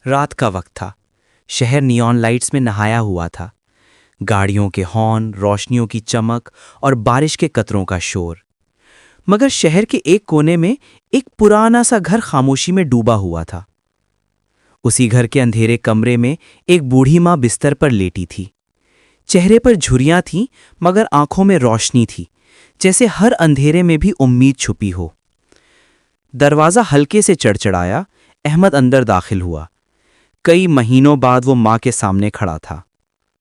رات کا وقت تھا۔ شہر نیون لائٹس میں نہایا ہوا تھا، گاڑیوں کے ہارن، روشنیوں کی چمک اور بارش کے قطروں کا شور۔ مگر شہر کے ایک کونے میں ایک پرانا سا گھر خاموشی میں ڈوبا ہوا تھا۔ اسی گھر کے اندھیرے کمرے میں ایک بوڑھی ماں بستر پر لیٹی تھی۔ چہرے پر جھریاں تھیں مگر آنکھوں میں روشنی تھی، جیسے ہر اندھیرے میں بھی امید چھپی ہو۔ دروازہ ہلکے سے چڑچڑایا، احمد اندر داخل ہوا۔ کئی مہینوں بعد وہ ماں کے سامنے کھڑا تھا،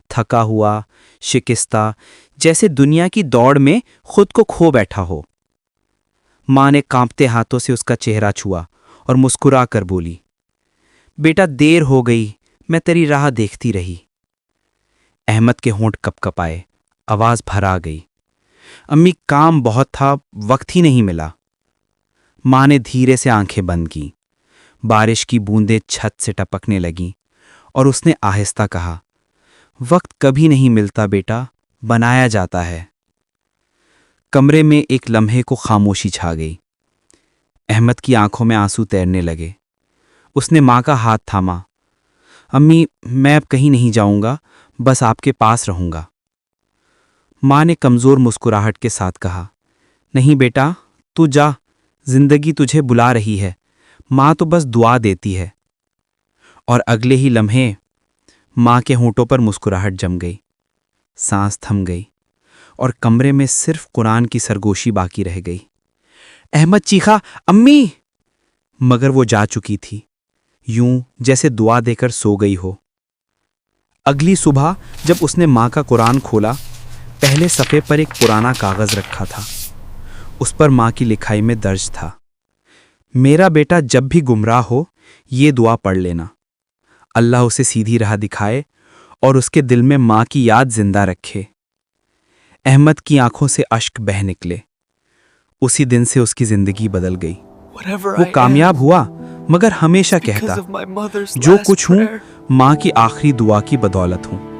تھکا ہوا، شکستہ، جیسے دنیا کی دوڑ میں خود کو کھو بیٹھا ہو۔ ماں نے کانپتے ہاتھوں سے اس کا چہرہ چھوا اور مسکرا کر بولی، بیٹا دیر ہو گئی، میں تیری راہ دیکھتی رہی۔ احمد کے ہونٹ کپ کپ آئے، آواز بھر آ گئی، امی کام بہت تھا، وقت ہی نہیں ملا۔ ماں نے دھیرے سے آنکھیں بند کیں، بارش کی بوندیں چھت سے ٹپکنے لگیں اور اس نے آہستہ کہا، وقت کبھی نہیں ملتا بیٹا، بنایا جاتا ہے۔ کمرے میں ایک لمحے کو خاموشی چھا گئی۔ احمد کی آنکھوں میں آنسو تیرنے لگے۔ اس نے ماں کا ہاتھ تھاما، امی میں اب کہیں نہیں جاؤں گا، بس آپ کے پاس رہوں گا۔ ماں نے کمزور مسکراہٹ کے ساتھ کہا، نہیں بیٹا، تو جا، زندگی تجھے بلا رہی ہے، ماں تو بس دعا دیتی ہے۔ اور اگلے ہی لمحے ماں کے ہونٹوں پر مسکراہٹ جم گئی، سانس تھم گئی اور کمرے میں صرف قرآن کی سرگوشی باقی رہ گئی۔ احمد چیخا، امی! مگر وہ جا چکی تھی، یوں جیسے دعا دے کر سو گئی ہو۔ اگلی صبح جب اس نے ماں کا قرآن کھولا، پہلے صفحے پر ایک پرانا کاغذ رکھا تھا۔ اس پر ماں کی لکھائی میں درج تھا، میرا بیٹا جب بھی گمراہ ہو یہ دعا پڑھ لینا، اللہ اسے سیدھی راہ دکھائے اور اس کے دل میں ماں کی یاد زندہ رکھے۔ احمد کی آنکھوں سے اشک بہہ نکلے۔ اسی دن سے اس کی زندگی بدل گئی۔ وہ کامیاب ہوا مگر ہمیشہ کہتا، جو کچھ ہوں ماں کی آخری دعا کی بدولت ہوں۔